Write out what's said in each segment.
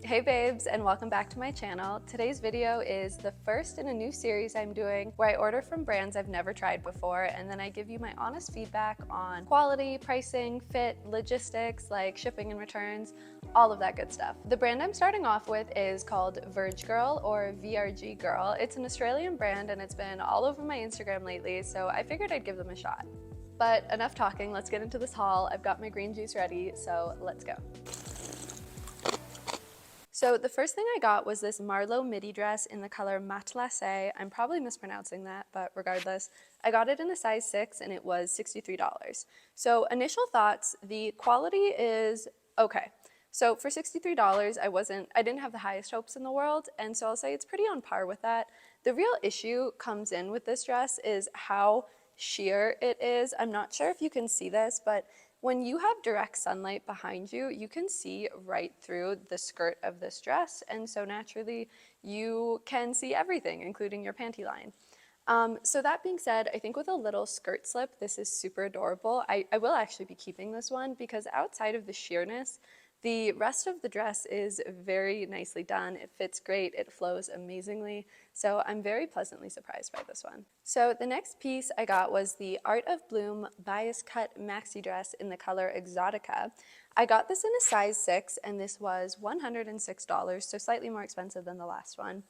Hey babes, and welcome back to my channel. Today's video is the first in a new series I'm doing where I order from brands I've never tried before, and then I give you my honest feedback on quality, pricing, fit, logistics like shipping and returns, all of that good stuff. The brand I'm starting off with is called VRG Girl or VRG Girl. It's an Australian brand and it's been all over my Instagram lately, so I figured I'd give them a shot. But enough talking, let's get into this haul. I've got my green juice ready, so let's go. So the first thing I got was this Marlo midi dress in the color matelassé. I'm probably mispronouncing that, but regardless, I got it in a size 6 and it was $63. So initial thoughts, the quality is okay. So for $63, I didn't have the highest hopes in the world, and so I'll say it's pretty on par with that. The real issue comes in with this dress is how sheer it is. I'm not sure if you can see this, but when you have direct sunlight behind you, you can see right through the skirt of this dress, and so naturally you can see everything, including your panty line. So that being said, I think with a little skirt slip, this is super adorable. I will actually be keeping this one because outside of the sheerness, the rest of the dress is very nicely done. It fits great, it flows amazingly, so I'm very pleasantly surprised by this one. So the next piece I got was the Art of Bloom bias cut maxi dress in the color Exotica. I got this in a size 6 and this was $106, so slightly more expensive than the last one.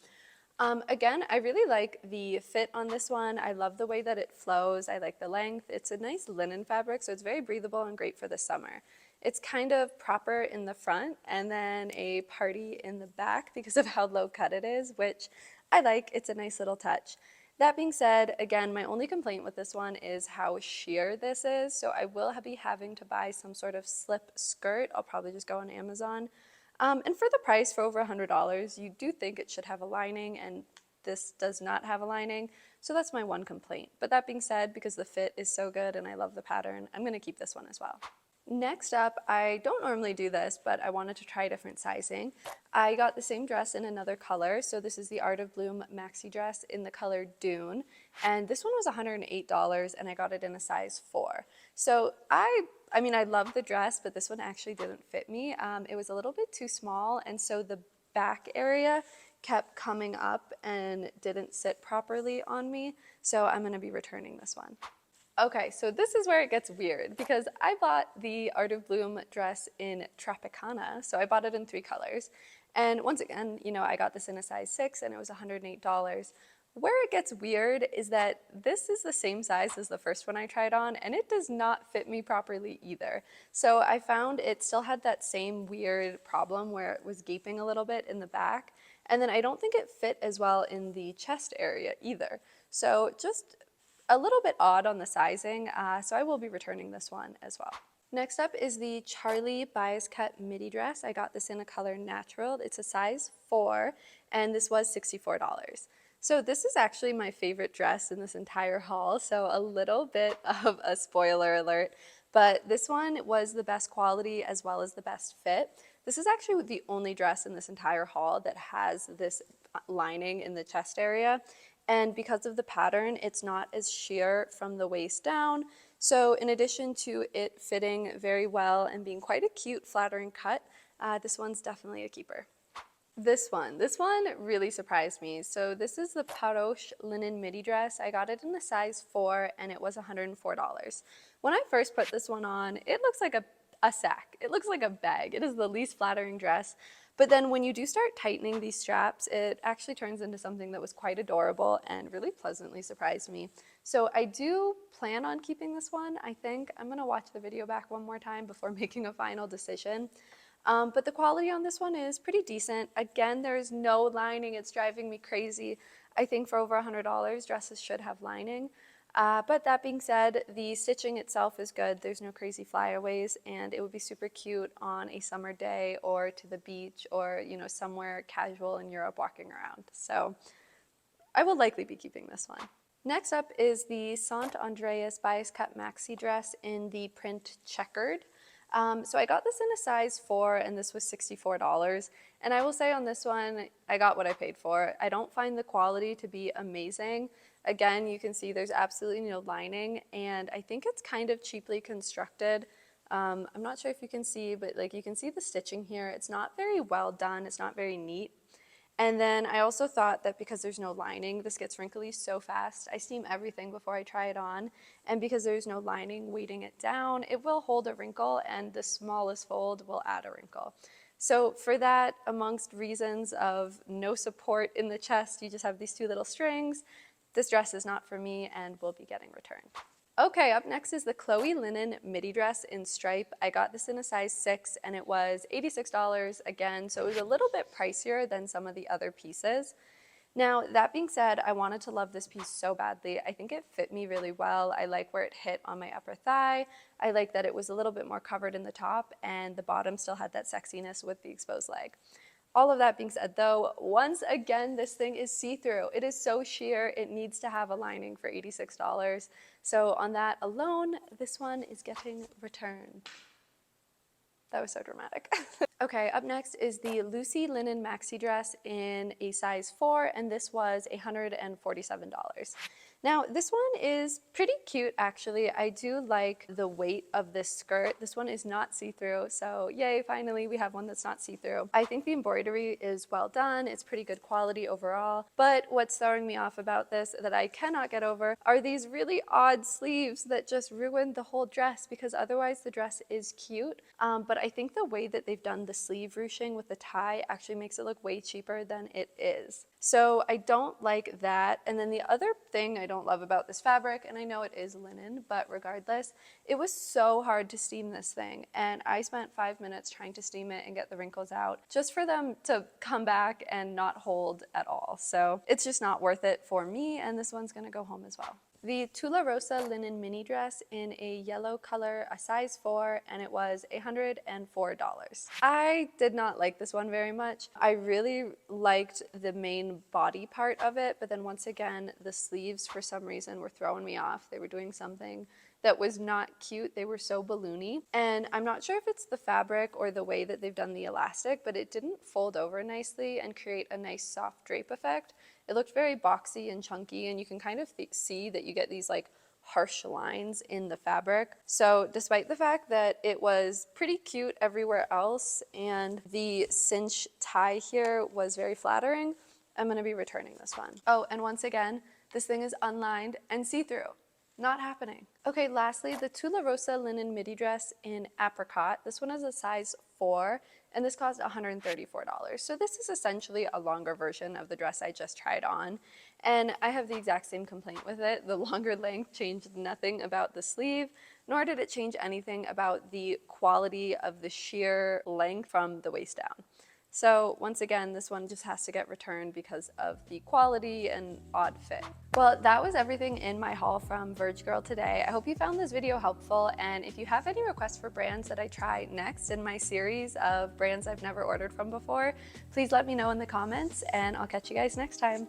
Again, I really like the fit on this one. I love the way that it flows. I like the length. It's a nice linen fabric, so it's very breathable and great for the summer. It's kind of proper in the front and then a party in the back because of how low cut it is, which I like. It's a nice little touch. That being said, again, my only complaint with this one is how sheer this is, so I will be having to buy some sort of slip skirt. I'll probably just go on Amazon. And for the price, for over $100, you do think it should have a lining, and this does not have a lining, so that's my one complaint. But that being said, because the fit is so good and I love the pattern, I'm going to keep this one as well. Next up, I don't normally do this, but I wanted to try different sizing. I got the same dress in another color, so this is the Art of Bloom maxi dress in the color Dune, and this one was $108 and I got it in a size 4. So I mean, I love the dress, but this one actually didn't fit me. It was a little bit too small, and so the back area kept coming up and didn't sit properly on me, so I'm gonna be returning this one. Okay, so this is where it gets weird because I bought the Art of Bloom dress in Tropicana, so I bought it in 3 colors. And once again, you know, I got this in a size 6 and it was $108. Where it gets weird is that this is the same size as the first one I tried on and it does not fit me properly either. So I found it still had that same weird problem where it was gaping a little bit in the back, and then I don't think it fit as well in the chest area either. So just a little bit odd on the sizing, so I will be returning this one as well. Next up is the Charlie bias cut midi dress. I got this in a color natural. It's a size 4 and this was $64. So this is actually my favorite dress in this entire haul, so a little bit of a spoiler alert, but this one was the best quality as well as the best fit. This is actually the only dress in this entire haul that has this lining in the chest area. And because of the pattern, it's not as sheer from the waist down. So in addition to it fitting very well and being quite a cute, flattering cut, this one's definitely a keeper. This one really surprised me. So this is the Paroche linen midi dress. I got it in the size 4 and it was $104. When I first put this one on, it looks like a sack. It looks like a bag. It is the least flattering dress. But then when you do start tightening these straps, it actually turns into something that was quite adorable and really pleasantly surprised me. So I do plan on keeping this one. I think I'm gonna watch the video back one more time before making a final decision. But the quality on this one is pretty decent. Again, there's no lining. It's driving me crazy. I think for over $100, dresses should have lining. But that being said, the stitching itself is good. There's no crazy flyaways, and it would be super cute on a summer day or to the beach or, you know, somewhere casual in Europe walking around. So I will likely be keeping this one. Next up is the Sant Andreas bias cut maxi dress in the print checkered. So I got this in a size 4 and this was $64. And I will say on this one, I got what I paid for. I don't find the quality to be amazing. Again, you can see there's absolutely no lining, and I think it's kind of cheaply constructed I'm not sure if you can see, but like you can see the stitching here. It's not very well done. It's not very neat. And then I also thought that because there's no lining, this gets wrinkly so fast. I steam everything before I try it on. And because there's no lining weighting it down, it will hold a wrinkle, and the smallest fold will add a wrinkle. So for that, amongst reasons of no support in the chest, you just have these two little strings. This dress is not for me and will be getting returned. Okay, up next is the Chloe linen midi dress in stripe. I got this in a size 6 and it was $86 again, so it was a little bit pricier than some of the other pieces. Now, that being said, I wanted to love this piece so badly. I think it fit me really well. I like where it hit on my upper thigh. I like that it was a little bit more covered in the top and the bottom still had that sexiness with the exposed leg. All of that being said though, once again, this thing is see-through. It is so sheer, it needs to have a lining for $86. So on that alone, this one is getting returned. That was so dramatic. Okay, up next is the Lucy linen maxi dress in a size 4, and this was $147. Now, this one is pretty cute, actually. I do like the weight of this skirt. This one is not see-through, so yay, finally we have one that's not see-through. I think the embroidery is well done. It's pretty good quality overall, but what's throwing me off about this that I cannot get over are these really odd sleeves that just ruined the whole dress, because otherwise the dress is cute, but I think the way that they've done the sleeve ruching with the tie actually makes it look way cheaper than it is. So I don't like that. And then the other thing I don't love about this fabric, and I know it is linen, but regardless, it was so hard to steam this thing. And I spent 5 minutes trying to steam it and get the wrinkles out just for them to come back and not hold at all. So it's just not worth it for me, and this one's gonna go home as well. The Tula Rosa linen mini dress in a yellow color, a size 4, and it was $104. I did not like this one very much. I really liked the main body part of it, but then once again, the sleeves for some reason were throwing me off. They were doing something that was not cute. They were so balloony. And I'm not sure if it's the fabric or the way that they've done the elastic, but it didn't fold over nicely and create a nice soft drape effect. It looked very boxy and chunky, and you can kind of see that you get these like harsh lines in the fabric. So despite the fact that it was pretty cute everywhere else and the cinch tie here was very flattering, I'm gonna be returning this one. Oh, and once again, this thing is unlined and see-through. Not happening. Okay, lastly, the Tula Rosa linen midi dress in apricot. This one is a size 4, and this cost $134. So this is essentially a longer version of the dress I just tried on. And I have the exact same complaint with it. The longer length changed nothing about the sleeve, nor did it change anything about the quality of the sheer length from the waist down. So once again, this one just has to get returned because of the quality and odd fit. Well, that was everything in my haul from VRG Girl today. I hope you found this video helpful, and if you have any requests for brands that I try next in my series of brands I've never ordered from before, please let me know in the comments, and I'll catch you guys next time.